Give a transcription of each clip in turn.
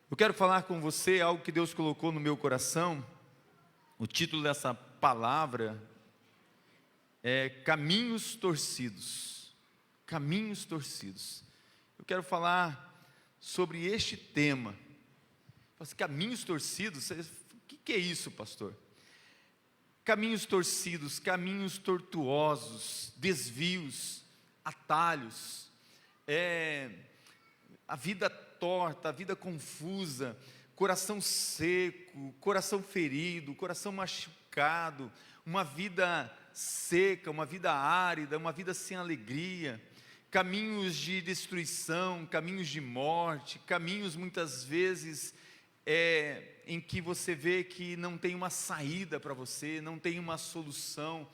Eu quero falar com você algo que Deus colocou no meu coração. O título dessa palavra é Caminhos Torcidos. Caminhos Torcidos. Eu quero falar sobre este tema. Caminhos torcidos? O que é isso, pastor? Caminhos torcidos, caminhos tortuosos, desvios, atalhos, a vida torta, a vida confusa, coração seco, coração ferido, coração machucado, uma vida seca, uma vida árida, uma vida sem alegria, caminhos de destruição, caminhos de morte, caminhos muitas vezes em que você vê que não tem uma saída para você, não tem uma solução.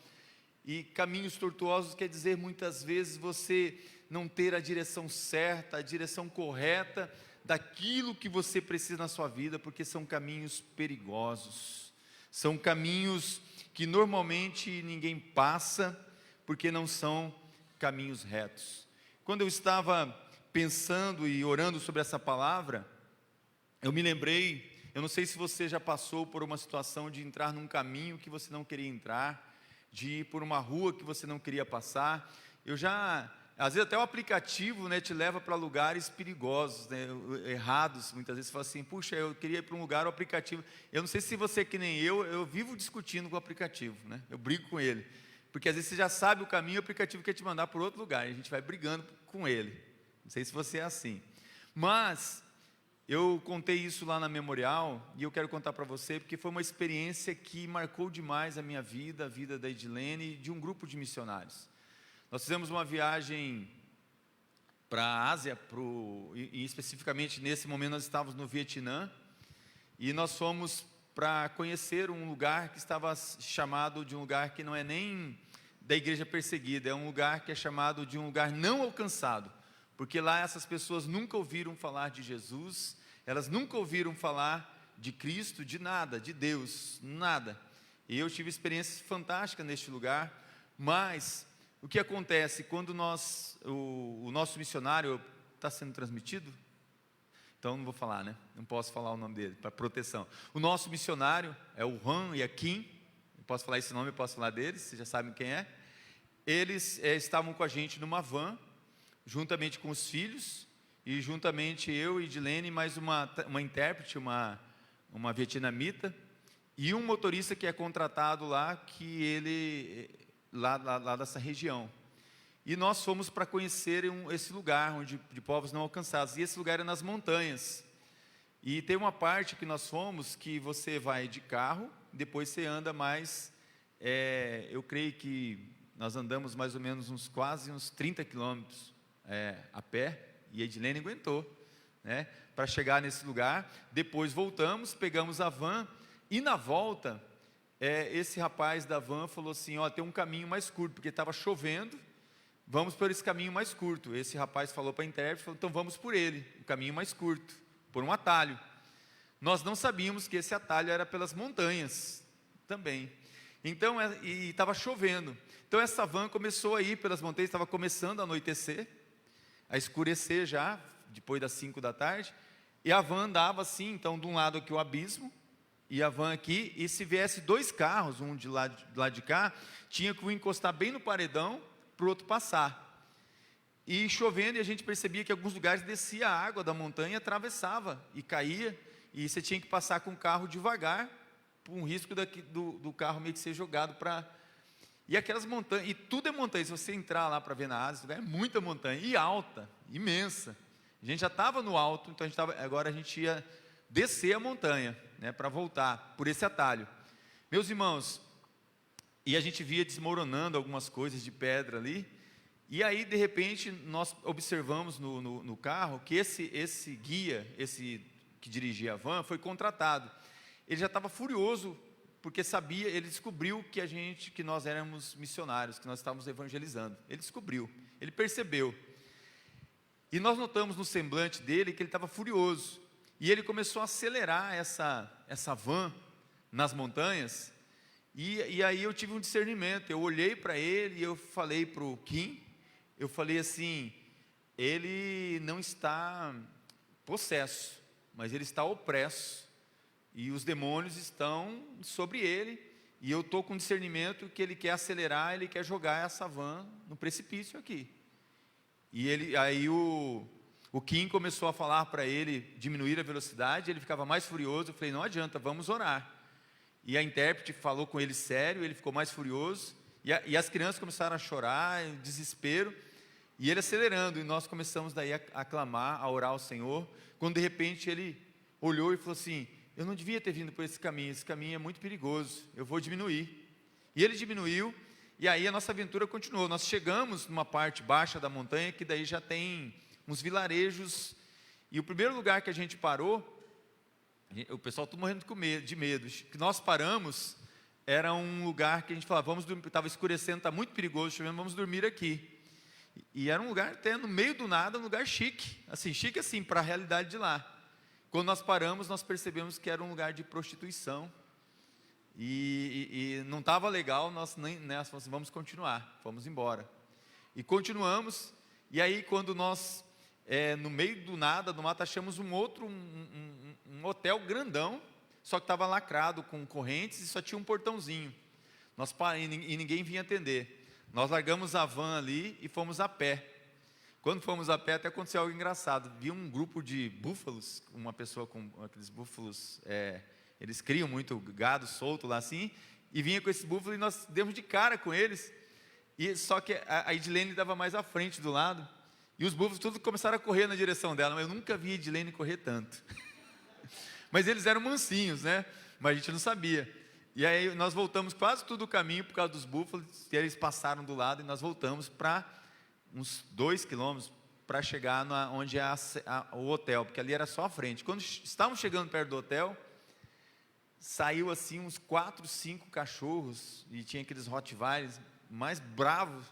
E caminhos tortuosos quer dizer muitas vezes você não ter a direção certa, a direção correta daquilo que você precisa na sua vida, porque são caminhos perigosos, são caminhos que normalmente ninguém passa, porque não são caminhos retos. Quando eu estava pensando e orando sobre essa palavra, eu me lembrei, eu não sei se você já passou por uma situação de entrar num caminho que você não queria entrar, de ir por uma rua que você não queria passar. Às vezes até o aplicativo, te leva para lugares perigosos, errados. Muitas vezes você fala assim, puxa, eu queria ir para um lugar, o aplicativo... Eu não sei se você é que nem eu vivo discutindo com o aplicativo, eu brigo com ele. Porque às vezes você já sabe o caminho, o aplicativo quer te mandar para outro lugar, e a gente vai brigando com ele. Não sei se você é assim. Mas eu contei isso lá na Memorial, e eu quero contar para você, porque foi uma experiência que marcou demais a minha vida, a vida da Edilene e de um grupo de missionários. Nós fizemos uma viagem para a Ásia, e especificamente nesse momento nós estávamos no Vietnã, e nós fomos para conhecer um lugar que estava chamado de um lugar que não é nem da igreja perseguida, é um lugar que é chamado de um lugar não alcançado, porque lá essas pessoas nunca ouviram falar de Jesus, elas nunca ouviram falar de Cristo, de nada, de Deus, nada. E eu tive experiências fantásticas neste lugar, mas o que acontece quando o nosso missionário está sendo transmitido? Então não vou falar, não posso falar o nome dele, para proteção. O nosso missionário é o Han e a Kim, eu posso falar esse nome, eu posso falar deles, vocês já sabem quem é. Eles estavam com a gente numa van, juntamente com os filhos, e juntamente eu e Edilene, mais uma intérprete, uma vietnamita, e um motorista que é contratado lá, que ele... Lá dessa região, e nós fomos para conhecer esse lugar de povos não alcançados, e esse lugar é nas montanhas, e tem uma parte que nós fomos, que você vai de carro, depois você anda mais, eu creio que nós andamos mais ou menos quase uns 30 quilômetros a pé, e a Edilene aguentou, para chegar nesse lugar. Depois voltamos, pegamos a van, e na volta, esse rapaz da van falou assim, tem um caminho mais curto, porque estava chovendo, vamos por esse caminho mais curto. Esse rapaz falou para a intérprete, falou, então vamos por ele, o caminho mais curto, por um atalho. Nós não sabíamos que esse atalho era pelas montanhas também. Então, e estava chovendo. Então essa van começou a ir pelas montanhas, estava começando a anoitecer, a escurecer já, depois das 5 da tarde, e a van andava assim, então de um lado aqui o abismo, e a van aqui, e se viesse 2 carros, um de lá de cá, tinha que um encostar bem no paredão, para o outro passar. E chovendo, e a gente percebia que em alguns lugares descia a água da montanha, atravessava, e caía, e você tinha que passar com o carro devagar, por um risco do carro meio que ser jogado para... E aquelas montanhas, e tudo é montanha, se você entrar lá para ver na Ásia, esse lugar é muita montanha, e alta, imensa. A gente já estava no alto, então agora a gente ia descer a montanha, para voltar por esse atalho. Meus irmãos, e a gente via desmoronando algumas coisas de pedra ali, e aí de repente nós observamos no carro que esse guia, esse que dirigia a van, foi contratado. Ele já estava furioso, porque sabia, ele descobriu que nós éramos missionários, que nós estávamos evangelizando. Ele descobriu, ele percebeu. E nós notamos no semblante dele que ele estava furioso. E ele começou a acelerar essa van nas montanhas, e aí eu tive um discernimento. Eu olhei para ele e eu falei para o Kim, eu falei assim, ele não está possesso, mas ele está opresso, e os demônios estão sobre ele, e eu estou com discernimento que ele quer acelerar, ele quer jogar essa van no precipício aqui. E aí o Kim começou a falar para ele diminuir a velocidade, ele ficava mais furioso. Eu falei, não adianta, vamos orar. E a intérprete falou com ele sério, ele ficou mais furioso, e as crianças começaram a chorar, em desespero, e ele acelerando, e nós começamos daí a clamar, a orar ao Senhor, quando de repente ele olhou e falou assim, eu não devia ter vindo por esse caminho é muito perigoso, eu vou diminuir. E ele diminuiu, e aí a nossa aventura continuou. Nós chegamos numa parte baixa da montanha, que daí já tem uns vilarejos, e o primeiro lugar que a gente parou, o pessoal está morrendo de medo, que nós paramos, era um lugar que a gente falava, vamos dormir, estava escurecendo, está muito perigoso, chovendo, vamos dormir aqui. E era um lugar até no meio do nada, um lugar chique assim, para a realidade de lá. Quando nós paramos, nós percebemos que era um lugar de prostituição, e não estava legal, nós falamos assim, vamos continuar, vamos embora. E continuamos, e aí quando nós, no meio do nada, do mato, achamos um hotel grandão, só que estava lacrado com correntes e só tinha um portãozinho, e ninguém vinha atender. Nós largamos a van ali e fomos a pé. Quando fomos a pé, até aconteceu algo engraçado. Vi um grupo de búfalos, uma pessoa com aqueles búfalos, eles criam muito gado solto lá assim, e vinha com esse búfalo e nós demos de cara com eles, e só que a Edilene estava mais à frente do lado, e os búfalos todos começaram a correr na direção dela, mas eu nunca vi a Edilene correr tanto. Mas eles eram mansinhos, né? Mas a gente não sabia. E aí nós voltamos quase todo o caminho por causa dos búfalos, e eles passaram do lado, e nós voltamos para uns 2 quilômetros para chegar onde é o hotel, porque ali era só a frente. Quando estávamos chegando perto do hotel, saiu assim uns 4, 5 cachorros, e tinha aqueles Rottweilers mais bravos,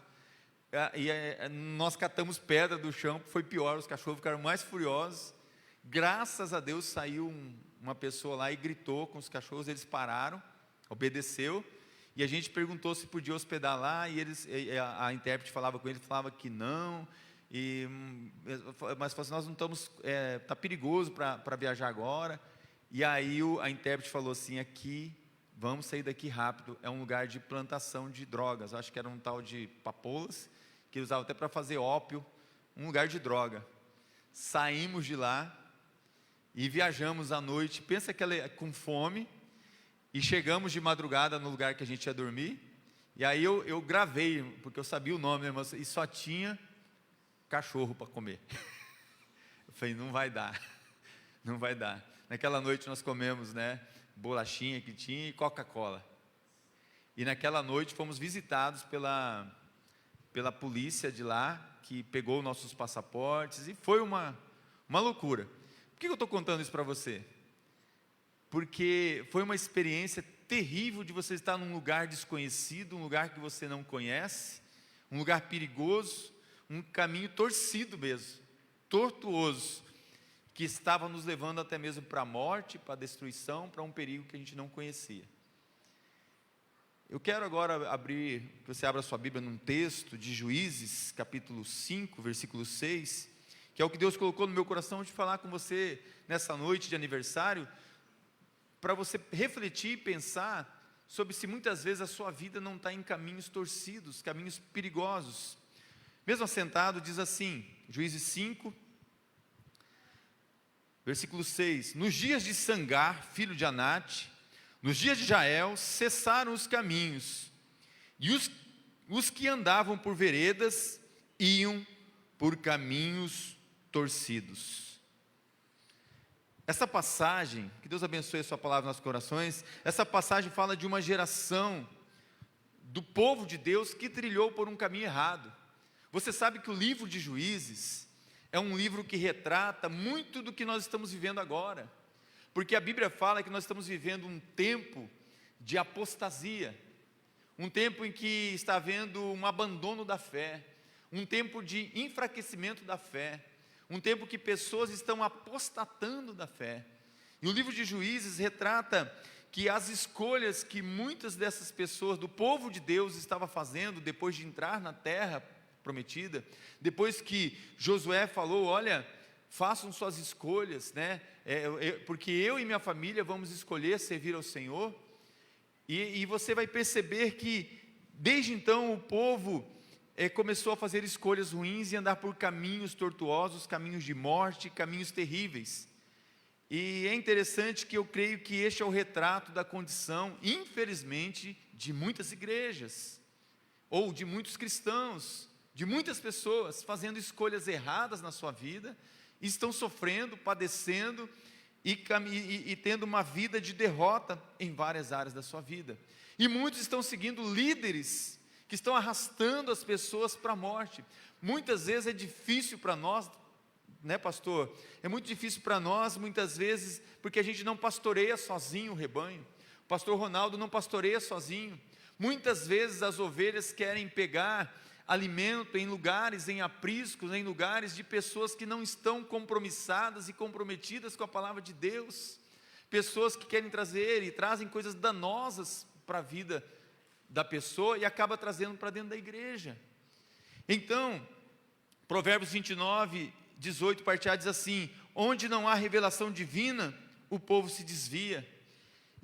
e nós catamos pedra do chão, foi pior, os cachorros ficaram mais furiosos. Graças a Deus saiu uma pessoa lá e gritou com os cachorros, eles pararam, obedeceu, e a gente perguntou se podia hospedar lá, e a intérprete falava com ele, falava que não, mas falou assim, nós não estamos, está perigoso para viajar agora. E aí a intérprete falou assim, aqui, vamos sair daqui rápido, é um lugar de plantação de drogas, acho que era um tal de papoulas, que usava até para fazer ópio, um lugar de droga. Saímos de lá e viajamos à noite, pensa que ela com fome, e chegamos de madrugada no lugar que a gente ia dormir, e aí eu gravei, porque eu sabia o nome, né, e só tinha cachorro para comer. Eu falei, não vai dar, não vai dar. Naquela noite nós comemos, né, bolachinha que tinha e Coca-Cola. E naquela noite fomos visitados pela polícia de lá, que pegou nossos passaportes, e foi uma loucura. Por que eu estou contando isso para você? Porque foi uma experiência terrível de você estar num lugar desconhecido, um lugar que você não conhece, um lugar perigoso, um caminho torcido mesmo, tortuoso, que estava nos levando até mesmo para a morte, para a destruição, para um perigo que a gente não conhecia. Eu quero agora que você abra sua Bíblia num texto de Juízes, capítulo 5, versículo 6, que é o que Deus colocou no meu coração de falar com você nessa noite de aniversário, para você refletir e pensar sobre se muitas vezes a sua vida não está em caminhos torcidos, caminhos perigosos. Mesmo assentado, diz assim, Juízes 5, versículo 6, nos dias de Sangar, filho de Anate, nos dias de Jael, cessaram os caminhos, e os que andavam por veredas, iam por caminhos torcidos. Essa passagem, que Deus abençoe a sua palavra nos nossos corações, essa passagem fala de uma geração do povo de Deus que trilhou por um caminho errado. Você sabe que o livro de Juízes é um livro que retrata muito do que nós estamos vivendo agora, porque a Bíblia fala que nós estamos vivendo um tempo de apostasia, um tempo em que está havendo um abandono da fé, um tempo de enfraquecimento da fé, um tempo que pessoas estão apostatando da fé. E o livro de Juízes retrata que as escolhas que muitas dessas pessoas, do povo de Deus, estava fazendo depois de entrar na terra prometida, depois que Josué falou, olha, façam suas escolhas, né? Porque eu e minha família vamos escolher servir ao Senhor. E você vai perceber que, desde então, o povo começou a fazer escolhas ruins e andar por caminhos tortuosos, caminhos de morte, caminhos terríveis. E é interessante que eu creio que este é o retrato da condição, infelizmente, de muitas igrejas, ou de muitos cristãos, de muitas pessoas fazendo escolhas erradas na sua vida, e estão sofrendo, padecendo e tendo uma vida de derrota em várias áreas da sua vida. E muitos estão seguindo líderes que estão arrastando as pessoas para a morte. Muitas vezes é difícil para nós, né, pastor? É muito difícil para nós, muitas vezes, porque a gente não pastoreia sozinho o rebanho. O pastor Ronaldo não pastoreia sozinho. Muitas vezes as ovelhas querem pegar alimento em lugares, em apriscos, em lugares de pessoas que não estão compromissadas e comprometidas com a palavra de Deus. Pessoas que querem trazer e trazem coisas danosas para a vida da pessoa e acaba trazendo para dentro da igreja. Então, Provérbios 29, 18, parte A diz assim: onde não há revelação divina, o povo se desvia.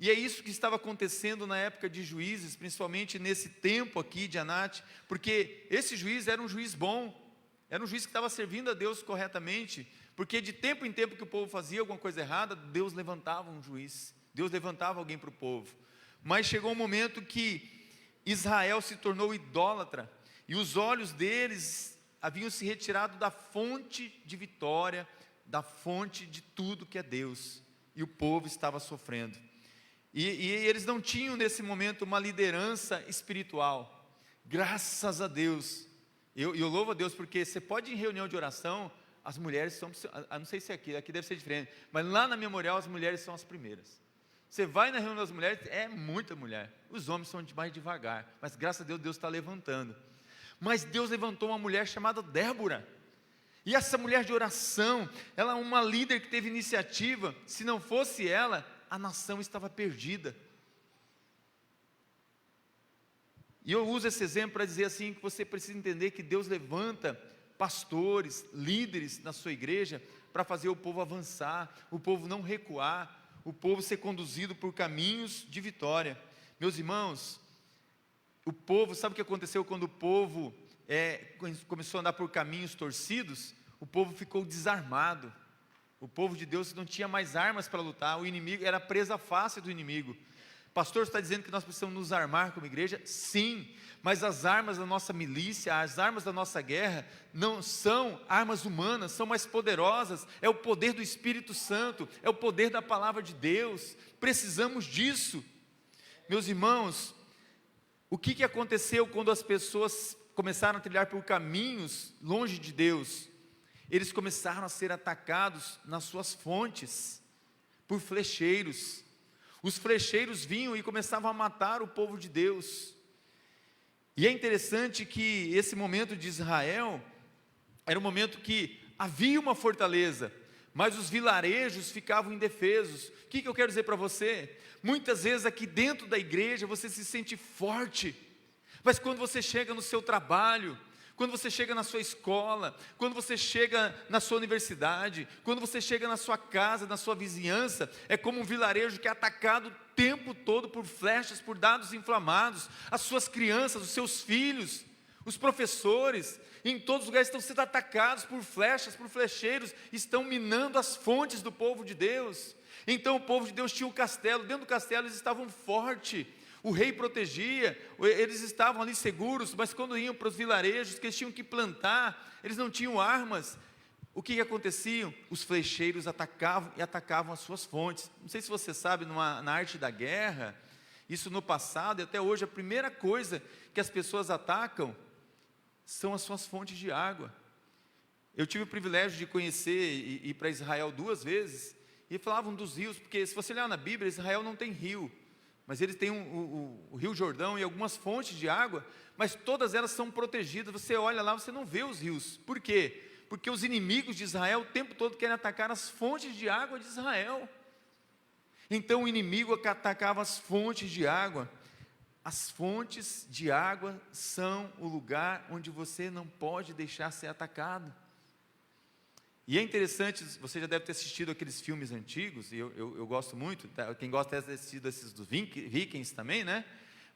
E é isso que estava acontecendo na época de Juízes, principalmente nesse tempo aqui de Anate, porque esse juiz era um juiz bom, era um juiz que estava servindo a Deus corretamente, porque de tempo em tempo que o povo fazia alguma coisa errada, Deus levantava um juiz, Deus levantava alguém para o povo. Mas chegou um momento que Israel se tornou idólatra, e os olhos deles haviam se retirado da fonte de vitória, da fonte de tudo que é Deus, e o povo estava sofrendo. E eles não tinham nesse momento uma liderança espiritual. Graças a Deus, eu louvo a Deus, porque você pode ir em reunião de oração, as mulheres são, não sei se aqui deve ser diferente, mas lá na Memorial as mulheres são as primeiras. Você vai na reunião das mulheres, é muita mulher, os homens são mais devagar, mas graças a Deus, Deus está levantando. Mas Deus levantou uma mulher chamada Débora, e essa mulher de oração, ela é uma líder que teve iniciativa. Se não fosse ela, a nação estava perdida. E eu uso esse exemplo para dizer assim, que você precisa entender que Deus levanta pastores, líderes na sua igreja, para fazer o povo avançar, o povo não recuar, o povo ser conduzido por caminhos de vitória. Meus irmãos, o povo, sabe o que aconteceu quando o povo começou a andar por caminhos torcidos? O povo ficou desarmado. O povo de Deus não tinha mais armas para lutar, o inimigo era presa fácil do inimigo. Pastor, você está dizendo que nós precisamos nos armar como igreja? Sim, mas as armas da nossa milícia, as armas da nossa guerra, não são armas humanas, são mais poderosas, é o poder do Espírito Santo, é o poder da palavra de Deus, precisamos disso. Meus irmãos, o que aconteceu quando as pessoas começaram a trilhar por caminhos longe de Deus? Eles começaram a ser atacados nas suas fontes, por flecheiros. Os flecheiros vinham e começavam a matar o povo de Deus. E é interessante que esse momento de Israel, era um momento que havia uma fortaleza, mas os vilarejos ficavam indefesos. O que eu quero dizer para você? Muitas vezes aqui dentro da igreja você se sente forte, mas quando você chega no seu trabalho, quando você chega na sua escola, quando você chega na sua universidade, quando você chega na sua casa, na sua vizinhança, é como um vilarejo que é atacado o tempo todo por flechas, por dardos inflamados. As suas crianças, os seus filhos, os professores, em todos os lugares estão sendo atacados por flechas, por flecheiros, estão minando as fontes do povo de Deus. Então o povo de Deus tinha um castelo, dentro do castelo eles estavam fortes, o rei protegia, eles estavam ali seguros, mas quando iam para os vilarejos que eles tinham que plantar, eles não tinham armas. O que acontecia? Os flecheiros atacavam e atacavam as suas fontes. Não sei se você sabe, na arte da guerra, isso no passado e até hoje, a primeira coisa que as pessoas atacam são as suas fontes de água. Eu tive o privilégio de conhecer e ir para Israel 2 vezes, e falavam dos rios, porque se você olhar na Bíblia, Israel não tem rio, mas eles têm o Rio Jordão e algumas fontes de água, mas todas elas são protegidas. Você olha lá, você não vê os rios. Por quê? Porque os inimigos de Israel o tempo todo querem atacar as fontes de água de Israel. Então o inimigo atacava as fontes de água. As fontes de água são o lugar onde você não pode deixar ser atacado. E é interessante, você já deve ter assistido aqueles filmes antigos, e eu gosto muito, tá? Quem gosta deve ter assistido esses dos Vikings também, né?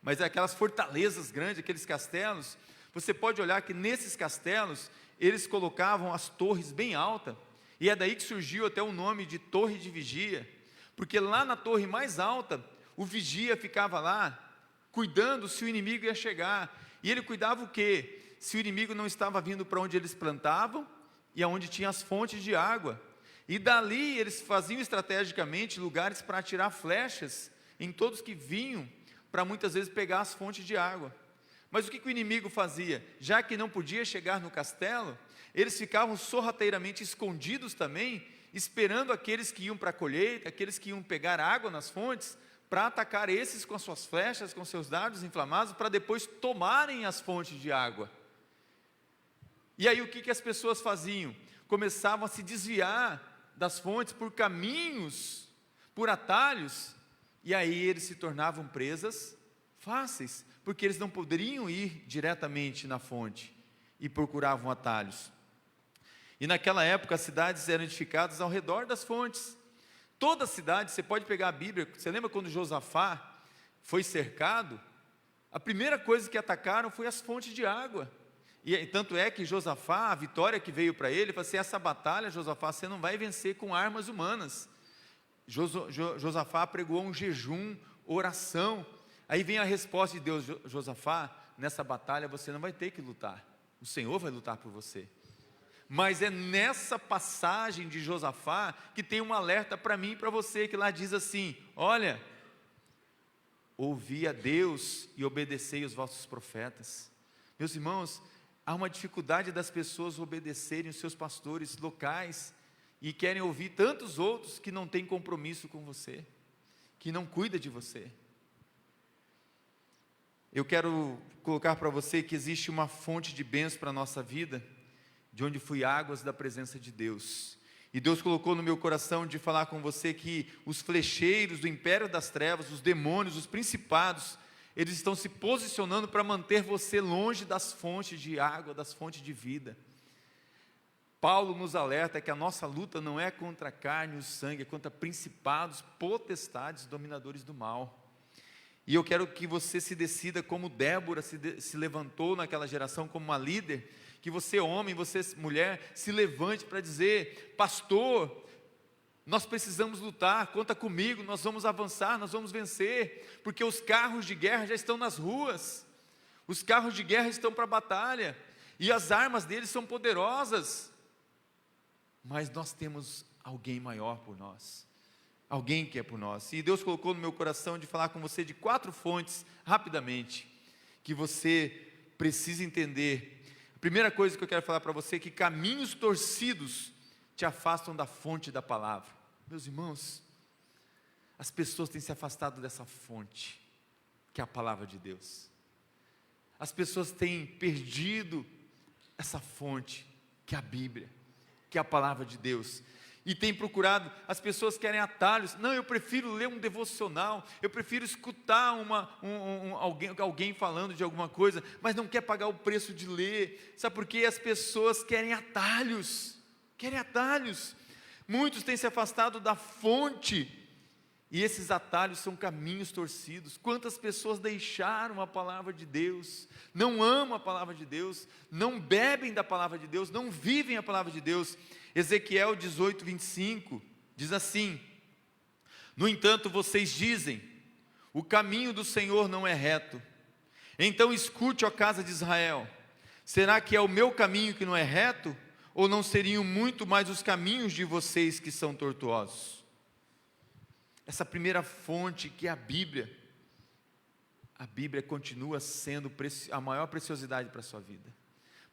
Mas aquelas fortalezas grandes, aqueles castelos, você pode olhar que nesses castelos, eles colocavam as torres bem altas, e é daí que surgiu até o nome de torre de vigia, porque lá na torre mais alta, o vigia ficava lá, cuidando se o inimigo ia chegar, e ele cuidava o quê? Se o inimigo não estava vindo para onde eles plantavam, e aonde tinha as fontes de água, e dali eles faziam estrategicamente lugares para atirar flechas, em todos que vinham, para muitas vezes pegar as fontes de água. Mas o que o inimigo fazia? Já que não podia chegar no castelo, eles ficavam sorrateiramente escondidos também, esperando aqueles que iam para a colheita, aqueles que iam pegar água nas fontes, para atacar esses com as suas flechas, com seus dardos inflamados, para depois tomarem as fontes de água. E aí o que as pessoas faziam? Começavam a se desviar das fontes por caminhos, por atalhos, e aí eles se tornavam presas fáceis, porque eles não poderiam ir diretamente na fonte, e procuravam atalhos. E naquela época as cidades eram edificadas ao redor das fontes. Toda a cidade, você pode pegar a Bíblia, você lembra quando Josafá foi cercado? A primeira coisa que atacaram foi as fontes de água. E tanto é que Josafá, a vitória que veio para ele, falou assim: essa batalha, Josafá, você não vai vencer com armas humanas. Josafá pregou um jejum, oração. Aí vem a resposta de Deus: Josafá, nessa batalha você não vai ter que lutar, o Senhor vai lutar por você. Mas é nessa passagem de Josafá que tem um alerta para mim e para você, que lá diz assim: olha, ouvi a Deus e obedecei os vossos profetas. Meus irmãos, há uma dificuldade das pessoas obedecerem os seus pastores locais, e querem ouvir tantos outros que não têm compromisso com você, que não cuida de você. Eu quero colocar para você que existe uma fonte de bênção para a nossa vida, de onde flui águas da presença de Deus. E Deus colocou no meu coração de falar com você que os flecheiros do império das trevas, os demônios, os principados, eles estão se posicionando para manter você longe das fontes de água, das fontes de vida. Paulo nos alerta que a nossa luta não é contra a carne e o sangue, é contra principados, potestades, dominadores do mal. E eu quero que você se decida como Débora se levantou naquela geração como uma líder, que você homem, você mulher, se levante para dizer: pastor, nós precisamos lutar, conta comigo, nós vamos avançar, nós vamos vencer, porque os carros de guerra já estão nas ruas, os carros de guerra estão para a batalha, e as armas deles são poderosas, mas nós temos alguém maior por nós, alguém que é por nós. E Deus colocou no meu coração de falar com você de 4 fontes, rapidamente, que você precisa entender. A primeira coisa que eu quero falar para você é que caminhos torcidos te afastam da fonte da palavra. Meus irmãos, as pessoas têm se afastado dessa fonte, que é a palavra de Deus. As pessoas têm perdido essa fonte, que é a Bíblia, que é a palavra de Deus, e têm procurado. As pessoas querem atalhos. Não, eu prefiro ler um devocional, eu prefiro escutar alguém falando de alguma coisa, mas não quer pagar o preço de ler. Sabe por quê? As pessoas querem atalhos, muitos têm se afastado da fonte, e esses atalhos são caminhos torcidos. Quantas pessoas deixaram a palavra de Deus, não amam a palavra de Deus, não bebem da palavra de Deus, não vivem a palavra de Deus. Ezequiel 18, 25, diz assim: no entanto vocês dizem, o caminho do Senhor não é reto. Então escute, ó casa de Israel, será que é o meu caminho que não é reto? Ou não seriam muito mais os caminhos de vocês que são tortuosos? Essa primeira fonte, que é a Bíblia continua sendo a maior preciosidade para a sua vida,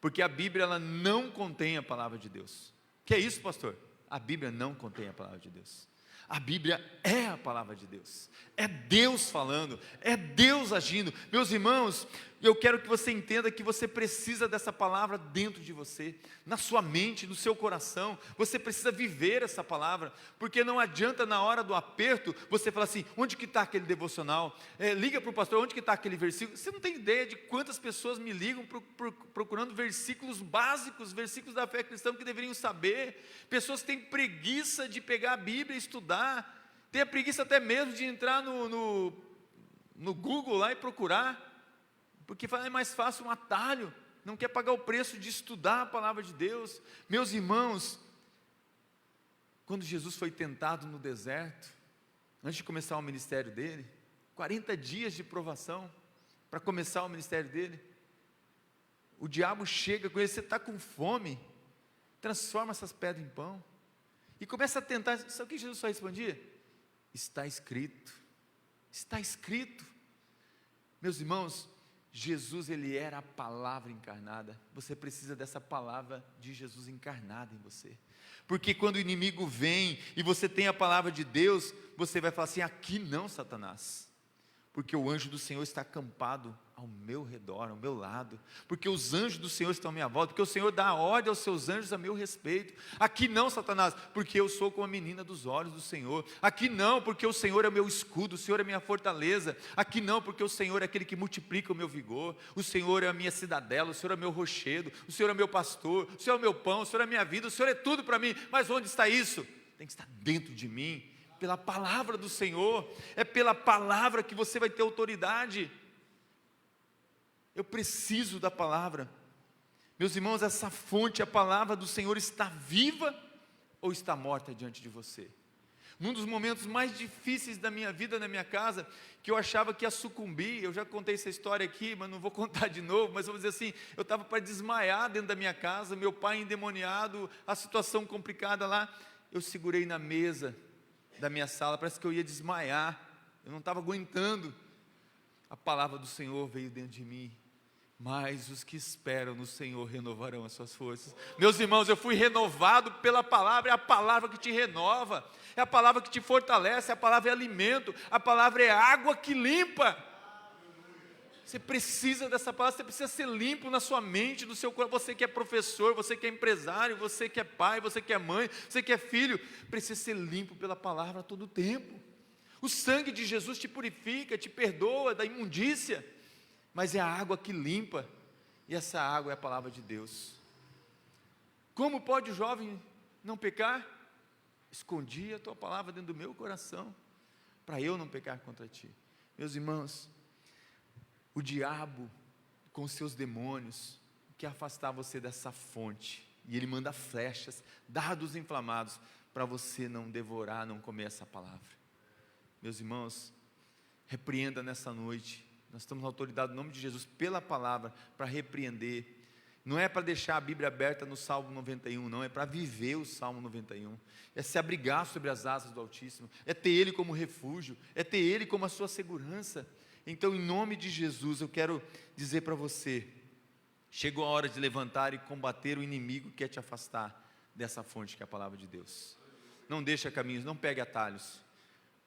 porque a Bíblia, ela não contém a palavra de Deus. Que é isso, pastor? A Bíblia não contém a palavra de Deus. A Bíblia é a palavra de Deus, é Deus falando, é Deus agindo. Meus irmãos, E eu quero que você entenda que você precisa dessa palavra dentro de você, na sua mente, no seu coração. Você precisa viver essa palavra, porque não adianta na hora do aperto você falar assim: onde que está aquele devocional? Liga para o pastor, onde que está aquele versículo? Você não tem ideia de quantas pessoas me ligam procurando versículos básicos, versículos da fé cristã que deveriam saber. Pessoas que têm preguiça de pegar a Bíblia e estudar, têm a preguiça até mesmo de entrar no Google lá e procurar, porque é mais fácil um atalho, não quer pagar o preço de estudar a palavra de Deus. Meus irmãos, quando Jesus foi tentado no deserto, antes de começar o ministério dele, 40 dias de provação, para começar o ministério dele, o diabo chega com ele: você está com fome, transforma essas pedras em pão, e começa a tentar. Sabe o que Jesus só respondia? Está escrito, está escrito. Meus irmãos, Jesus, ele era a palavra encarnada. Você precisa dessa palavra de Jesus encarnada em você, porque quando o inimigo vem e você tem a palavra de Deus, você vai falar assim: aqui não, Satanás, porque o anjo do Senhor está acampado ao meu redor, ao meu lado, porque os anjos do Senhor estão à minha volta, porque o Senhor dá ordem aos seus anjos a meu respeito. Aqui não, Satanás, porque eu sou como a menina dos olhos do Senhor. Aqui não, porque o Senhor é o meu escudo, o Senhor é a minha fortaleza. Aqui não, porque o Senhor é aquele que multiplica o meu vigor, o Senhor é a minha cidadela, o Senhor é meu rochedo, o Senhor é meu pastor, o Senhor é o meu pão, o Senhor é a minha vida, o Senhor é tudo para mim. Mas onde está isso? Tem que estar dentro de mim, pela palavra do Senhor. É pela palavra que você vai ter autoridade. Eu preciso da palavra. Meus irmãos, essa fonte, a palavra do Senhor, está viva ou está morta diante de você? Num dos momentos mais difíceis da minha vida, na minha casa, que eu achava que ia sucumbir, eu já contei essa história aqui, mas não vou contar de novo, mas vou dizer assim: eu estava para desmaiar dentro da minha casa, meu pai endemoniado, a situação complicada lá, eu segurei na mesa da minha sala, parece que eu ia desmaiar, eu não estava aguentando. A palavra do Senhor veio dentro de mim: mas os que esperam no Senhor renovarão as suas forças. Meus irmãos, eu fui renovado pela palavra. É a palavra que te renova, é a palavra que te fortalece, a palavra é alimento, a palavra é água que limpa. Você precisa dessa palavra, você precisa ser limpo na sua mente, no seu coração. Você que é professor, você que é empresário, você que é pai, você que é mãe, você que é filho, precisa ser limpo pela palavra a todo tempo. O sangue de Jesus te purifica, te perdoa da imundícia, mas é a água que limpa, e essa água é a palavra de Deus. Como pode o jovem não pecar? Escondi a tua palavra dentro do meu coração, para eu não pecar contra ti. Meus irmãos, o diabo com seus demônios quer afastar você dessa fonte, e ele manda flechas, dardos inflamados, para você não devorar, não comer essa palavra. Meus irmãos, repreenda nessa noite. Nós estamos na autoridade, no nome de Jesus, pela palavra, para repreender. Não é para deixar a Bíblia aberta no Salmo 91, não, é para viver o Salmo 91, é se abrigar sobre as asas do Altíssimo, é ter Ele como refúgio, é ter Ele como a sua segurança. Então, em nome de Jesus, eu quero dizer para você: chegou a hora de levantar e combater o inimigo que quer te afastar dessa fonte que é a palavra de Deus. Não deixa caminhos, não pegue atalhos.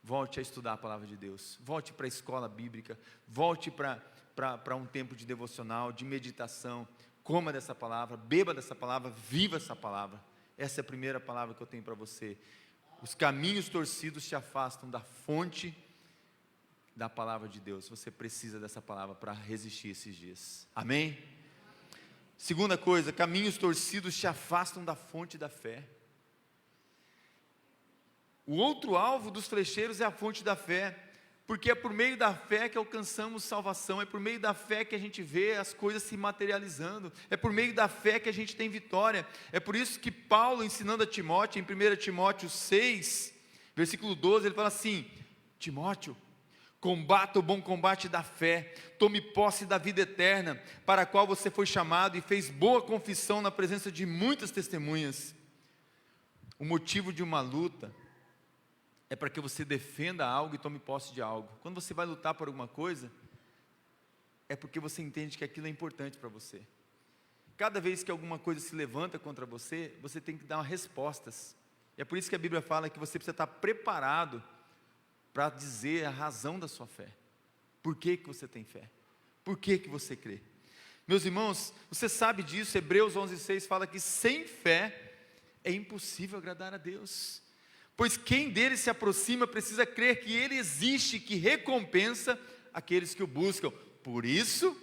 Volte a estudar a palavra de Deus, volte para a escola bíblica, volte para um tempo de devocional, de meditação. Coma dessa palavra, beba dessa palavra, viva essa palavra. Essa é a primeira palavra que eu tenho para você. Os caminhos torcidos te afastam da fonte da palavra de Deus. Você precisa dessa palavra para resistir esses dias. Amém? Segunda coisa, caminhos torcidos te afastam da fonte da fé. O outro alvo dos flecheiros é a fonte da fé, porque é por meio da fé que alcançamos salvação, é por meio da fé que a gente vê as coisas se materializando, é por meio da fé que a gente tem vitória. É por isso que Paulo, ensinando a Timóteo, em 1 Timóteo 6, versículo 12, ele fala assim: Timóteo, combata o bom combate da fé, tome posse da vida eterna, para a qual você foi chamado e fez boa confissão na presença de muitas testemunhas. O motivo de uma luta é para que você defenda algo e tome posse de algo. Quando você vai lutar por alguma coisa, é porque você entende que aquilo é importante para você. Cada vez que alguma coisa se levanta contra você, você tem que dar respostas. E é por isso que a Bíblia fala que você precisa estar preparado para dizer a razão da sua fé. Por que você tem fé? Por que você crê? Meus irmãos, você sabe disso, Hebreus 11:6 fala que sem fé é impossível agradar a Deus. Pois quem dele se aproxima precisa crer que ele existe, que recompensa aqueles que o buscam. Por isso,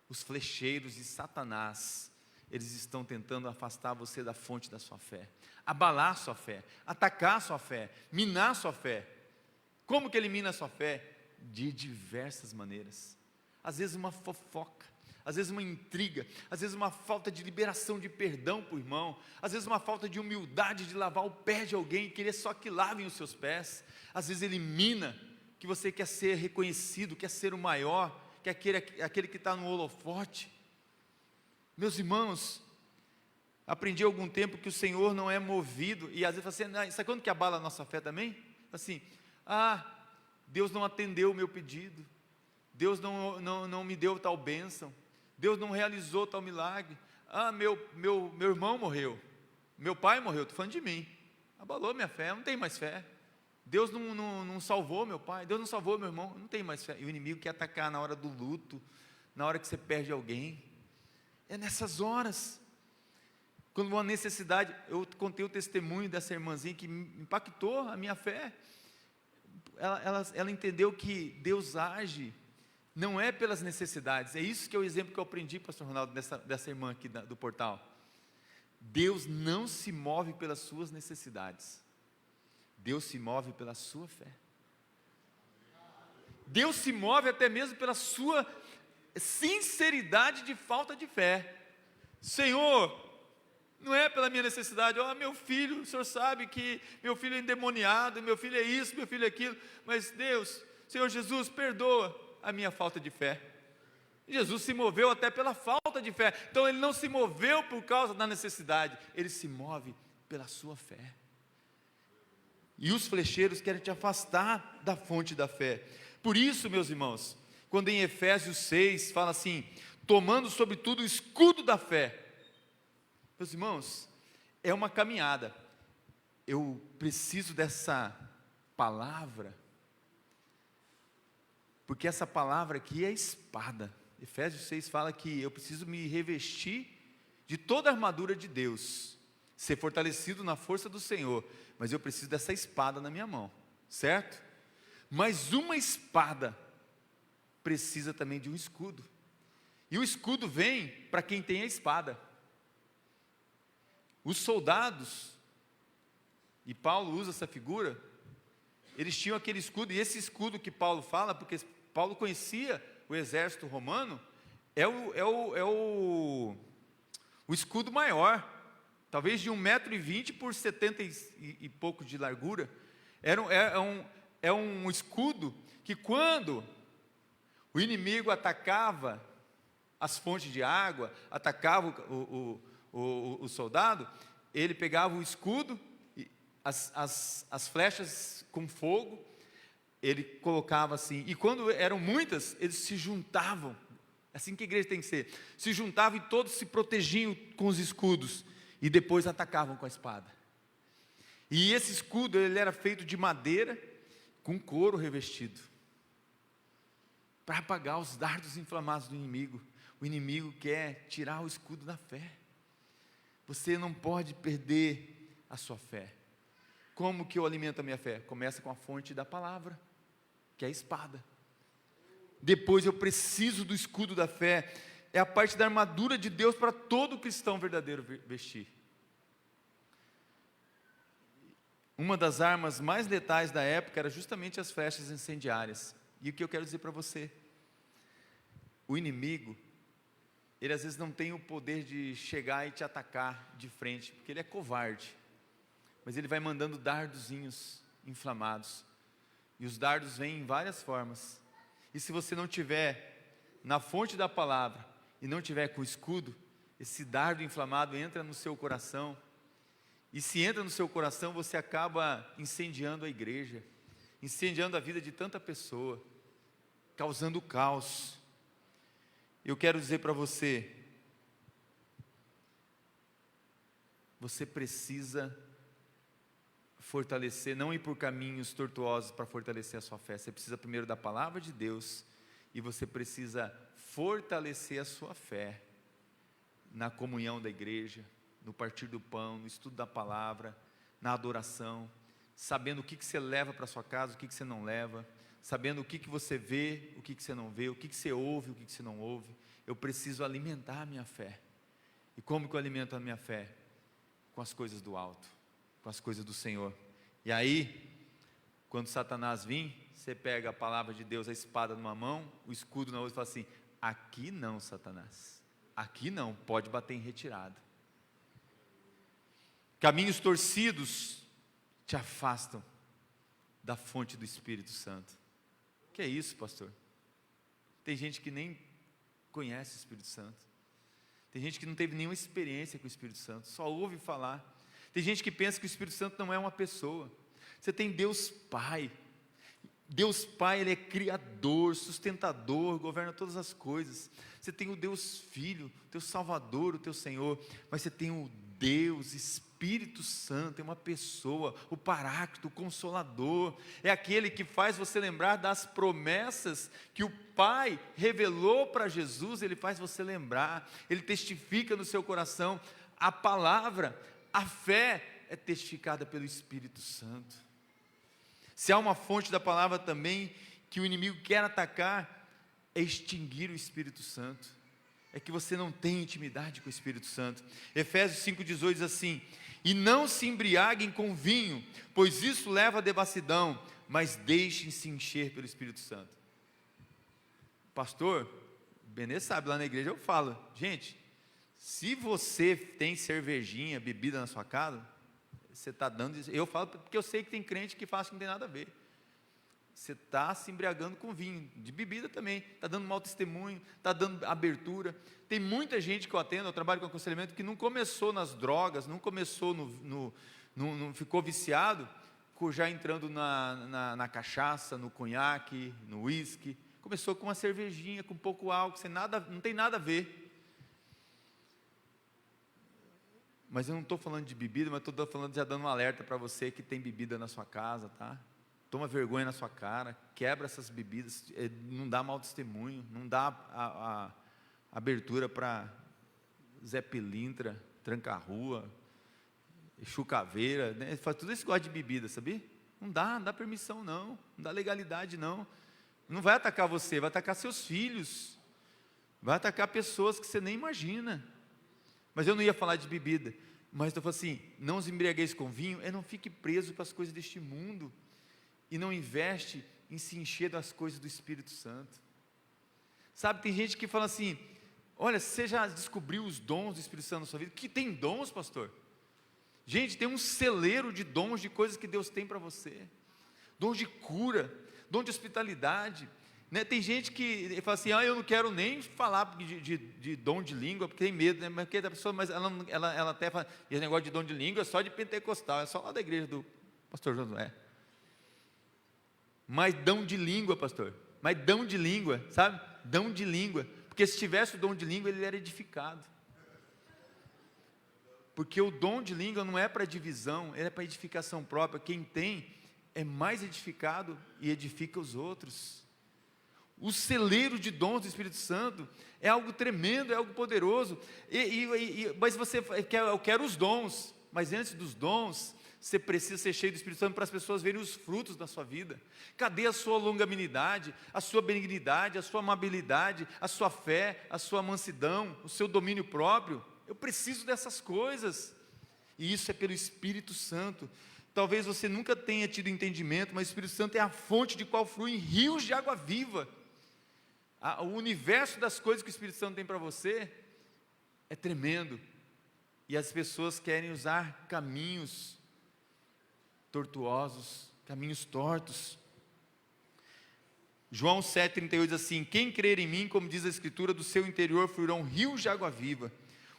os flecheiros de Satanás, eles estão tentando afastar você da fonte da sua fé, abalar sua fé, atacar sua fé, minar sua fé. Como que ele mina a sua fé? De diversas maneiras. Às vezes uma fofoca, às vezes uma intriga, às vezes uma falta de liberação de perdão para o irmão, às vezes uma falta de humildade de lavar o pé de alguém e querer só que lavem os seus pés. Às vezes ele mina que você quer ser reconhecido, quer ser o maior, que é aquele que está no holofote. Meus irmãos, aprendi há algum tempo que o Senhor não é movido, e às vezes assim, sabe quando que abala a nossa fé também? Assim, Deus não atendeu o meu pedido, Deus não me deu tal bênção, Deus não realizou tal milagre, meu irmão morreu, meu pai morreu, estou falando de mim, abalou minha fé, eu não tenho mais fé. Deus não salvou meu pai, Deus não salvou meu irmão, não tem mais fé. E o inimigo quer atacar na hora do luto, na hora que você perde alguém. É nessas horas, quando uma necessidade. Eu contei o testemunho dessa irmãzinha que impactou a minha fé. Ela entendeu que Deus age, não é pelas necessidades. É isso que é o exemplo que eu aprendi, pastor Ronaldo, dessa irmã aqui do portal. Deus não se move pelas suas necessidades, Deus se move pela sua fé. Deus se move até mesmo pela sua sinceridade de falta de fé. Senhor, não é pela minha necessidade, meu filho, o Senhor sabe que meu filho é endemoniado, meu filho é isso, meu filho é aquilo, mas Deus, Senhor Jesus, perdoa a minha falta de fé. Jesus se moveu até pela falta de fé, então ele não se moveu por causa da necessidade, ele se move pela sua fé. E os flecheiros querem te afastar da fonte da fé. Por isso, meus irmãos, quando em Efésios 6 fala assim, tomando sobretudo o escudo da fé. Meus irmãos, é uma caminhada. Eu preciso dessa palavra, porque essa palavra aqui é espada. Efésios 6 fala que eu preciso me revestir de toda a armadura de Deus, ser fortalecido na força do Senhor, mas eu preciso dessa espada na minha mão, certo? Mas uma espada precisa também de um escudo, e o escudo vem para quem tem a espada. Os soldados, e Paulo usa essa figura, eles tinham aquele escudo, e esse escudo que Paulo fala, porque Paulo conhecia o exército romano, é o escudo maior, talvez de 1,20 m por 70 e pouco de largura. É um escudo que quando o inimigo atacava as fontes de água, atacava o soldado, ele pegava o escudo, as flechas com fogo, ele colocava assim, e quando eram muitas, eles se juntavam, assim que a igreja tem que ser, se juntavam e todos se protegiam com os escudos, e depois atacavam com a espada. E esse escudo, ele era feito de madeira, com couro revestido, para apagar os dardos inflamados do inimigo. O inimigo quer tirar o escudo da fé. Você não pode perder a sua fé. Como que eu alimento a minha fé? Começa com a fonte da palavra, que é a espada. Depois eu preciso do escudo da fé, é a parte da armadura de Deus para todo cristão verdadeiro vestir. Uma das armas mais letais da época era justamente as flechas incendiárias. E o que eu quero dizer para você? O inimigo, ele às vezes não tem o poder de chegar e te atacar de frente, porque ele é covarde. Mas ele vai mandando dardozinhos inflamados. E os dardos vêm em várias formas. E se você não tiver na fonte da palavra e não tiver com o escudo, esse dardo inflamado entra no seu coração. E se entra no seu coração, você acaba incendiando a igreja, incendiando a vida de tanta pessoa, causando caos. Eu quero dizer para você, você precisa fortalecer, não ir por caminhos tortuosos para fortalecer a sua fé. Você precisa primeiro da palavra de Deus, e você precisa fortalecer a sua fé na comunhão da igreja, no partir do pão, no estudo da palavra, na adoração, sabendo o que você leva para sua casa, o que você não leva, sabendo o que você vê, o que você não vê, o que você ouve, o que você não ouve. Eu preciso alimentar a minha fé. E como que eu alimento a minha fé? Com as coisas do alto, com as coisas do Senhor. E aí, quando Satanás vir, você pega a palavra de Deus, a espada numa mão, o escudo na outra, e fala assim: aqui não, Satanás, aqui não, pode bater em retirada. Caminhos torcidos te afastam da fonte do Espírito Santo. Que é isso, pastor? Tem gente que nem conhece o Espírito Santo, tem gente que não teve nenhuma experiência com o Espírito Santo, só ouve falar. Tem gente que pensa que o Espírito Santo não é uma pessoa. Você tem Deus Pai. Deus Pai, Ele é Criador, sustentador, governa todas as coisas. Você tem o Deus Filho, o teu Salvador, o teu Senhor. Mas você tem o Deus Espírito Santo, é uma pessoa, o Paráclito, o Consolador. É aquele que faz você lembrar das promessas que o Pai revelou para Jesus. Ele faz você lembrar, Ele testifica no seu coração. A palavra, a fé é testificada pelo Espírito Santo. Se há uma fonte da palavra também que o inimigo quer atacar, é extinguir o Espírito Santo. É que você não tem intimidade com o Espírito Santo. Efésios 5,18 diz assim: e não se embriaguem com vinho, pois isso leva à devassidão, mas deixem-se encher pelo Espírito Santo. Pastor, Benê sabe, lá na igreja eu falo: gente, se você tem cervejinha, bebida na sua casa, você está dando, eu falo porque eu sei que tem crente que faz que não tem nada a ver. Você está se embriagando com vinho, de bebida também, está dando mau testemunho, está dando abertura. Tem muita gente que eu atendo, eu trabalho com aconselhamento, que não começou nas drogas, não começou não ficou viciado, já entrando na cachaça, no conhaque, no uísque. Começou com uma cervejinha, com pouco álcool, sem nada, não tem nada a ver. Mas eu não estou falando de bebida, mas estou falando, já dando um alerta para você que tem bebida na sua casa, tá? Toma vergonha na sua cara, quebra essas bebidas, não dá mau testemunho, não dá a abertura para Zé Pilintra, tranca-rua, chucaveira, né? Faz tudo isso, gosta de bebida, sabia? Não dá permissão não dá legalidade não. Não vai atacar você, vai atacar seus filhos, vai atacar pessoas que você nem imagina. Mas eu não ia falar de bebida, mas eu falo assim: não os embriagueis com vinho, não fique preso com as coisas deste mundo, e não investe em se encher das coisas do Espírito Santo. Sabe, tem gente que fala assim: olha, você já descobriu os dons do Espírito Santo na sua vida? Que tem dons, pastor? Gente, tem um celeiro de dons, de coisas que Deus tem para você. Dom de cura, dom de hospitalidade, né? Tem gente que fala assim: eu não quero nem falar de dom de língua, porque tem medo, né? Mas ela até fala: esse negócio de dom de língua é só de pentecostal, é só lá da igreja do pastor Josué. Mas dom de língua, pastor, mas dom de língua, sabe? Dom de língua, porque se tivesse o dom de língua, ele era edificado. Porque o dom de língua não é para divisão, ele é para edificação própria. Quem tem é mais edificado e edifica os outros. O celeiro de dons do Espírito Santo é algo tremendo, é algo poderoso. Mas eu quero os dons, mas antes dos dons, você precisa ser cheio do Espírito Santo para as pessoas verem os frutos da sua vida. Cadê a sua longanimidade, a sua benignidade, a sua amabilidade, a sua fé, a sua mansidão, o seu domínio próprio? Eu preciso dessas coisas, e isso é pelo Espírito Santo. Talvez você nunca tenha tido entendimento, mas o Espírito Santo é a fonte de qual fluem rios de água viva. O universo das coisas que o Espírito Santo tem para você é tremendo, e as pessoas querem usar caminhos tortuosos, caminhos tortos. João 7,38 diz assim: quem crer em mim, como diz a Escritura, do seu interior fluirão rios de água viva.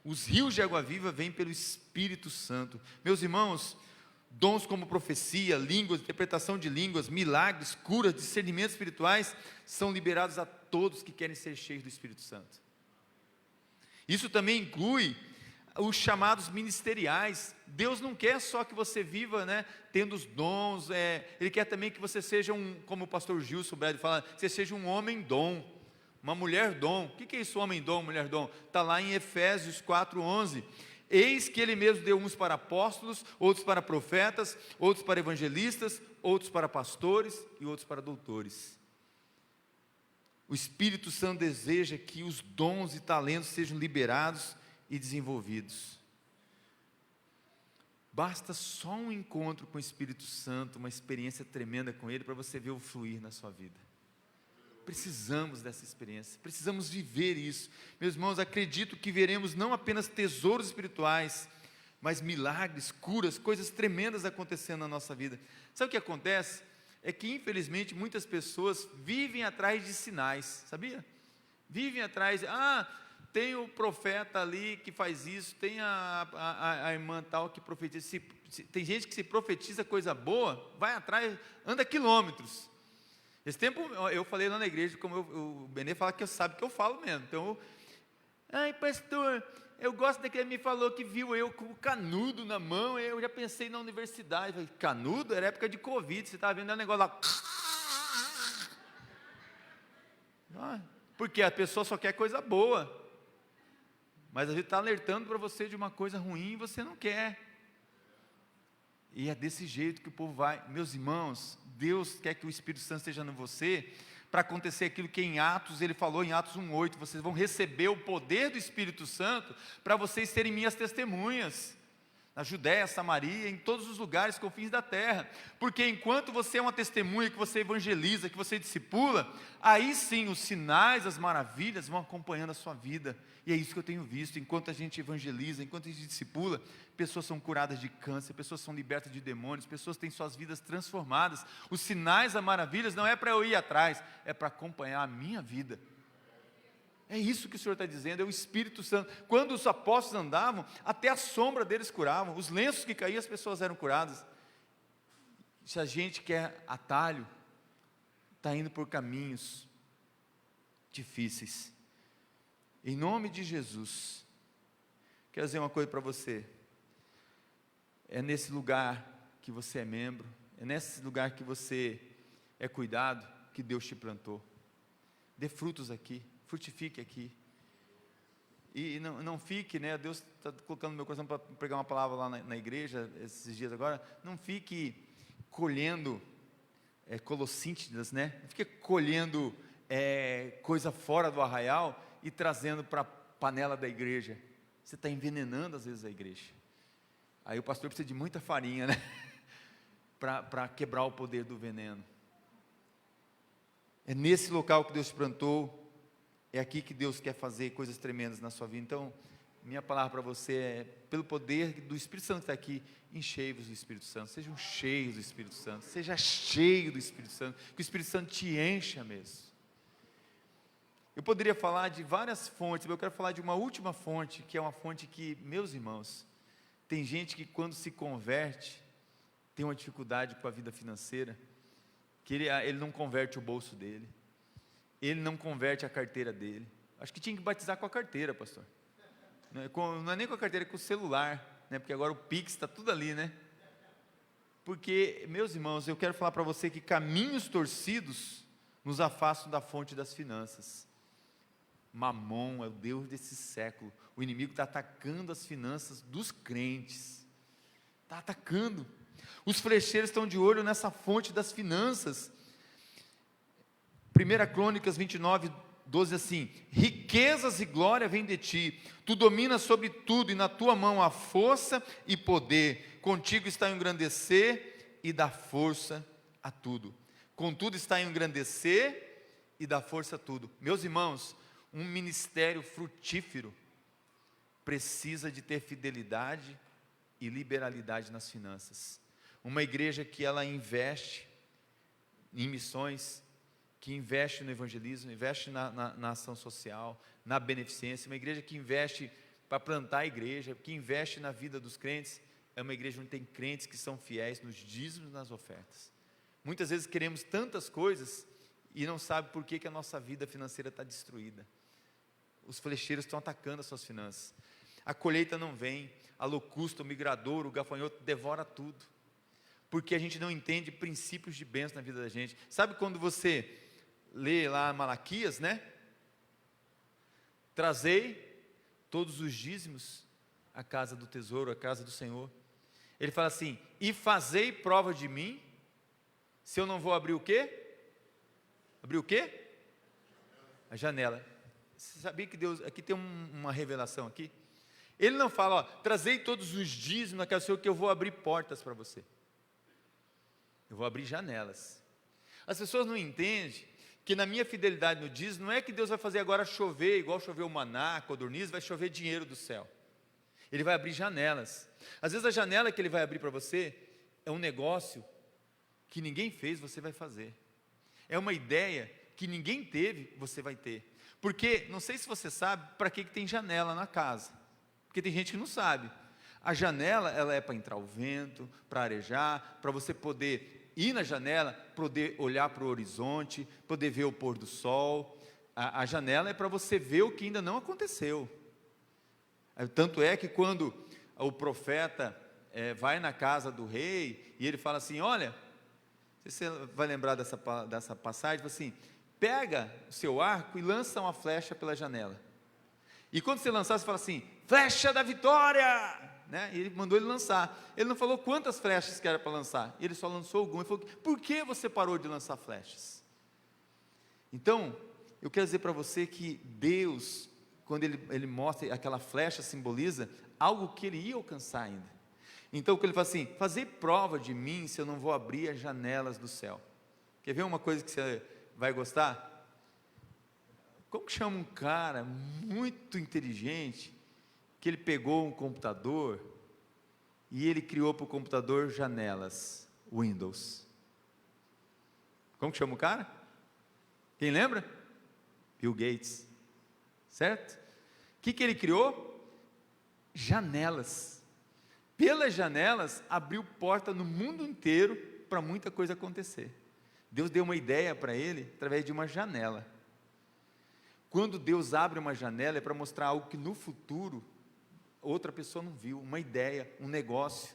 Os rios de água viva vêm pelo Espírito Santo. Meus irmãos, dons como profecia, línguas, interpretação de línguas, milagres, curas, discernimentos espirituais, são liberados a todos que querem ser cheios do Espírito Santo. Isso também inclui os chamados ministeriais. Deus não quer só que você viva, né, tendo os dons, Ele quer também que você seja como o pastor Gilson Brad fala, que você seja um homem dom. uma mulher dom. O que é isso, homem dom, mulher dom? Está lá em Efésios 4:11. Eis que ele mesmo deu uns para apóstolos, outros para profetas, outros para evangelistas, outros para pastores e outros para doutores. O Espírito Santo deseja que os dons e talentos sejam liberados e desenvolvidos. Basta só um encontro com o Espírito Santo, uma experiência tremenda com Ele, para você ver o fluir na sua vida. Precisamos dessa experiência, precisamos viver isso. Meus irmãos, acredito que veremos não apenas tesouros espirituais, mas milagres, curas, coisas tremendas acontecendo na nossa vida. Sabe o que acontece? É que infelizmente muitas pessoas vivem atrás de sinais, sabia? Vivem atrás, tem o profeta ali que faz isso, tem a irmã tal que profetiza. Tem gente que se profetiza coisa boa, vai atrás, anda quilômetros. Esse tempo eu falei lá na igreja, como o Benê fala que eu sabe que eu falo mesmo. Então, pastor, eu gosto daquele que me falou que viu eu com o canudo na mão. Eu já pensei na universidade. Falei, canudo? Era época de Covid, você estava vendo o negócio lá. Porque a pessoa só quer coisa boa, mas a gente está alertando para você de uma coisa ruim e você não quer. E é desse jeito que o povo vai. Meus irmãos, Deus quer que o Espírito Santo esteja em você, para acontecer aquilo que em Atos, ele falou em Atos 1:8, vocês vão receber o poder do Espírito Santo, para vocês serem minhas testemunhas, na Judéia, Samaria, em todos os lugares, confins da terra, porque enquanto você é uma testemunha, que você evangeliza, que você discipula, aí sim os sinais, as maravilhas vão acompanhando a sua vida. E é isso que eu tenho visto, enquanto a gente evangeliza, enquanto a gente discipula, pessoas são curadas de câncer, pessoas são libertas de demônios, pessoas têm suas vidas transformadas. Os sinais, as maravilhas, não é para eu ir atrás, é para acompanhar a minha vida. É isso que o Senhor está dizendo, é o Espírito Santo. Quando os apóstolos andavam, até a sombra deles curavam, os lenços que caíam, as pessoas eram curadas. Se a gente quer atalho, está indo por caminhos difíceis. Em nome de Jesus, quero dizer uma coisa para você, é nesse lugar que você é membro, é nesse lugar que você é cuidado, que Deus te plantou. Dê frutos aqui, frutifique aqui, e não fique, né, Deus está colocando no meu coração para pregar uma palavra lá na igreja, esses dias agora, não fique colhendo colossíntidas, né, não fique colhendo coisa fora do arraial, e trazendo para a panela da igreja. Você está envenenando às vezes a igreja. Aí o pastor precisa de muita farinha, né? para quebrar o poder do veneno. É nesse local que Deus te plantou, é aqui que Deus quer fazer coisas tremendas na sua vida. Então, minha palavra para você é, pelo poder do Espírito Santo que está aqui, enchei-vos do Espírito Santo, sejam cheios do Espírito Santo, seja cheio do Espírito Santo, que o Espírito Santo te encha mesmo. Eu poderia falar de várias fontes, mas eu quero falar de uma última fonte, que é uma fonte que, meus irmãos, tem gente que quando se converte, tem uma dificuldade com a vida financeira, que ele não converte o bolso dele, ele não converte a carteira dele. Acho que tinha que batizar com a carteira, pastor. Não é nem com a carteira, é com o celular, né? Porque agora o Pix está tudo ali, né? Porque, meus irmãos, eu quero falar para você que caminhos torcidos nos afastam da fonte das finanças. Mamon é o Deus desse século. O inimigo está atacando as finanças dos crentes. Está atacando. Os flecheiros estão de olho nessa fonte das finanças. 1 Crônicas 29:12 assim: riquezas e glória vêm de ti, tu dominas sobre tudo, e na tua mão há força e poder. Contigo está em engrandecer e dar força a tudo. Contudo está em engrandecer e dar força a tudo. Meus irmãos, um ministério frutífero precisa de ter fidelidade e liberalidade nas finanças. Uma igreja que ela investe em missões, que investe no evangelismo, investe na ação social, na beneficência, uma igreja que investe para plantar a igreja, que investe na vida dos crentes, é uma igreja onde tem crentes que são fiéis nos dízimos e nas ofertas. Muitas vezes queremos tantas coisas e não sabe por que a nossa vida financeira está destruída. Os flecheiros estão atacando as suas finanças. A colheita não vem, a locusta, o migrador, o gafanhoto devora tudo, porque a gente não entende princípios de bênção na vida da gente. Sabe quando você lê lá Malaquias, né? trazei todos os dízimos à casa do tesouro, à casa do Senhor. Ele fala assim, e fazei prova de mim, se eu não vou abrir o quê? Abrir o quê? A janela. Você sabia que Deus, aqui tem uma revelação aqui? Ele não fala, ó, trazei todos os dízimos na casa do Senhor, que eu vou abrir portas para você. Eu vou abrir janelas. As pessoas não entendem que na minha fidelidade no dízimo, não é que Deus vai fazer agora chover, igual choveu o maná, codorniz, vai chover dinheiro do céu. Ele vai abrir janelas. Às vezes a janela que Ele vai abrir para você, é um negócio que ninguém fez, você vai fazer. É uma ideia que ninguém teve, você vai ter. Porque, não sei se você sabe, para que tem janela na casa. Porque tem gente que não sabe. A janela, ela é para entrar o vento, para arejar, para você poder ir na janela, poder olhar para o horizonte, poder ver o pôr do sol. A janela é para você ver o que ainda não aconteceu. Tanto é que quando o profeta vai na casa do rei, e ele fala assim, olha, você vai lembrar dessa passagem, assim, pega o seu arco e lança uma flecha pela janela. E quando você lançar, você fala assim, flecha da vitória, né? E ele mandou ele lançar. Ele não falou quantas flechas que era para lançar, ele só lançou algumas. Ele falou, por que você parou de lançar flechas? Então, eu quero dizer para você que Deus, quando ele mostra aquela flecha, simboliza algo que ele ia alcançar ainda. Então, ele fala assim, fazer prova de mim, se eu não vou abrir as janelas do céu. Quer ver uma coisa que você vai gostar? Como que chama um cara muito inteligente, que ele pegou um computador, e ele criou para o computador janelas, Windows. Como que chama o cara? Quem lembra? Bill Gates, certo? O que ele criou? Janelas. Pelas janelas, abriu porta no mundo inteiro, para muita coisa acontecer. Deus deu uma ideia para ele, através de uma janela. Quando Deus abre uma janela, é para mostrar algo que no futuro, outra pessoa não viu, uma ideia, um negócio,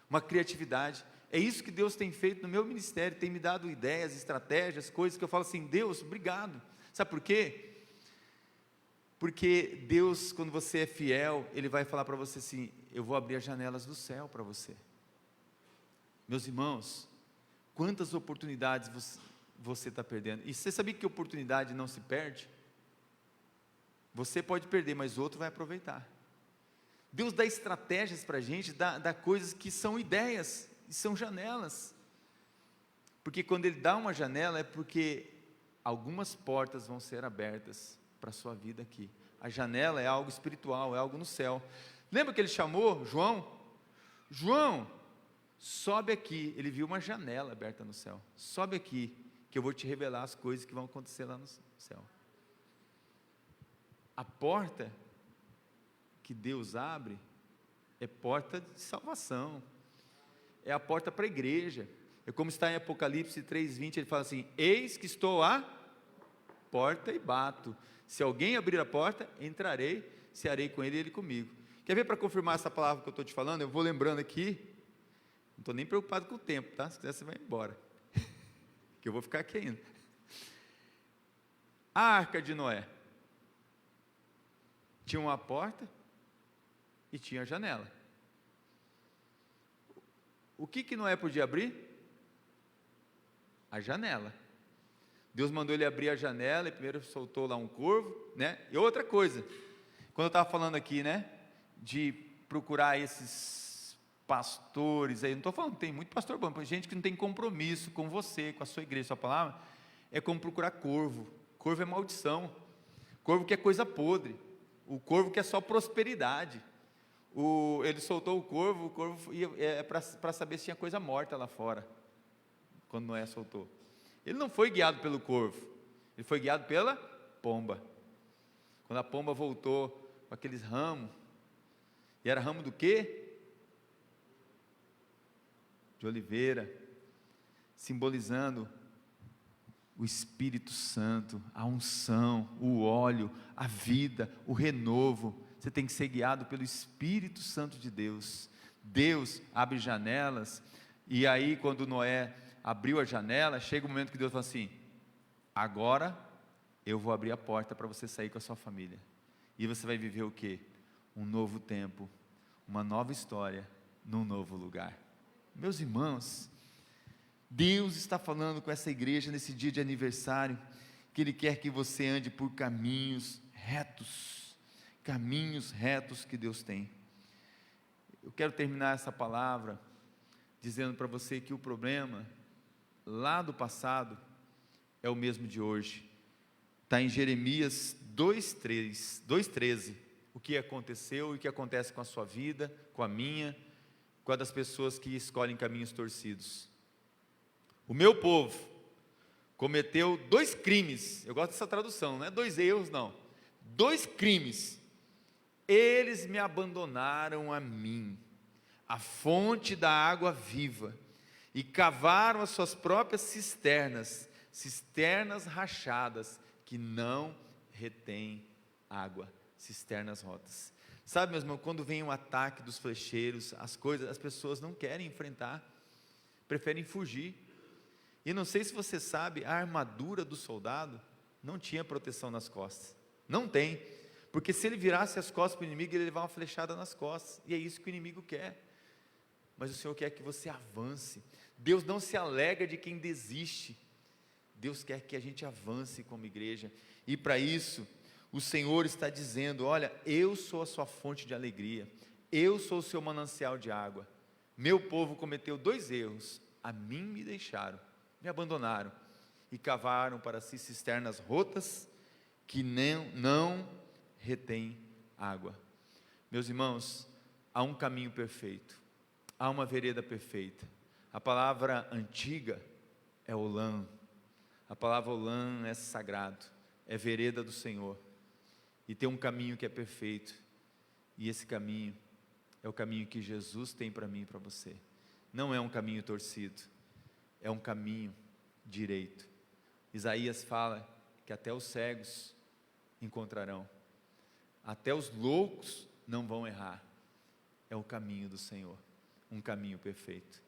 uma criatividade. É isso que Deus tem feito no meu ministério, tem me dado ideias, estratégias, coisas que eu falo assim, Deus, obrigado. Sabe por quê? Porque Deus, quando você é fiel, Ele vai falar para você assim, eu vou abrir as janelas do céu para você. Meus irmãos, quantas oportunidades você está perdendo? E você sabia que oportunidade não se perde? Você pode perder, mas o outro vai aproveitar. Deus dá estratégias para a gente, dá coisas que são ideias, e são janelas. Porque quando Ele dá uma janela, é porque algumas portas vão ser abertas para a sua vida aqui. A janela é algo espiritual, é algo no céu. Lembra que Ele chamou João? João, sobe aqui. Ele viu uma janela aberta no céu. Sobe aqui, que eu vou te revelar as coisas que vão acontecer lá no céu. A porta que Deus abre é porta de salvação, é a porta para a igreja. É como está em Apocalipse 3:20, ele fala assim, eis que estou à porta e bato, se alguém abrir a porta, entrarei, cearei com ele e ele comigo. Quer ver para confirmar essa palavra que eu estou te falando? Eu vou lembrando aqui, não estou nem preocupado com o tempo, tá? Se quiser você vai embora, que eu vou ficar aqui ainda. A arca de Noé tinha uma porta e tinha a janela. O que Noé podia abrir? A janela. Deus mandou ele abrir a janela e primeiro soltou lá um corvo, né? E outra coisa, quando eu estava falando aqui, né, de procurar esses pastores aí, não estou falando, tem muito pastor bom, gente que não tem compromisso com você, com a sua igreja, sua palavra, é como procurar corvo. Corvo é maldição, corvo que é coisa podre, o corvo que é só prosperidade. Ele soltou o corvo é para saber se tinha coisa morta lá fora, quando Noé soltou. Ele não foi guiado pelo corvo, ele foi guiado pela pomba. Quando a pomba voltou com aqueles ramos, e era ramo do quê? De oliveira, simbolizando o Espírito Santo, a unção, o óleo, a vida, o renovo. Você tem que ser guiado pelo Espírito Santo de Deus. Deus abre janelas, e aí quando Noé abriu a janela, chega o momento que Deus fala assim, agora eu vou abrir a porta para você sair com a sua família. E você vai viver o quê? Um novo tempo, uma nova história, num novo lugar. Meus irmãos, Deus está falando com essa igreja nesse dia de aniversário, que Ele quer que você ande por caminhos retos que Deus tem. Eu quero terminar essa palavra dizendo para você que o problema lá do passado é o mesmo de hoje. Está em Jeremias 2:13, o que aconteceu e o que acontece com a sua vida, com a minha, com a das pessoas que escolhem caminhos torcidos. O meu povo cometeu 2 crimes, eu gosto dessa tradução, não é 2 erros não, 2 crimes. Eles me abandonaram a mim, a fonte da água viva, e cavaram as suas próprias cisternas rachadas, que não retêm água, cisternas rotas. Sabe, meu irmão, quando vem um ataque dos flecheiros, as pessoas não querem enfrentar, preferem fugir. E não sei se você sabe, a armadura do soldado não tinha proteção nas costas, não tem, porque se ele virasse as costas para o inimigo, ele ia levar uma flechada nas costas, e é isso que o inimigo quer. Mas o Senhor quer que você avance. Deus não se alegra de quem desiste, Deus quer que a gente avance como igreja, e para isso, o Senhor está dizendo: olha, eu sou a sua fonte de alegria, eu sou o seu manancial de água. Meu povo cometeu 2 erros, a mim me deixaram, me abandonaram, e cavaram para si cisternas rotas, que não retém água. Meus irmãos, há um caminho perfeito, há uma vereda perfeita. A palavra antiga é Olam, a palavra Olam é sagrado, é vereda do Senhor, e tem um caminho que é perfeito, e esse caminho é o caminho que Jesus tem para mim e para você. Não é um caminho torcido, é um caminho direito. Isaías fala que até os cegos encontrarão, até os loucos não vão errar. É o caminho do Senhor, um caminho perfeito.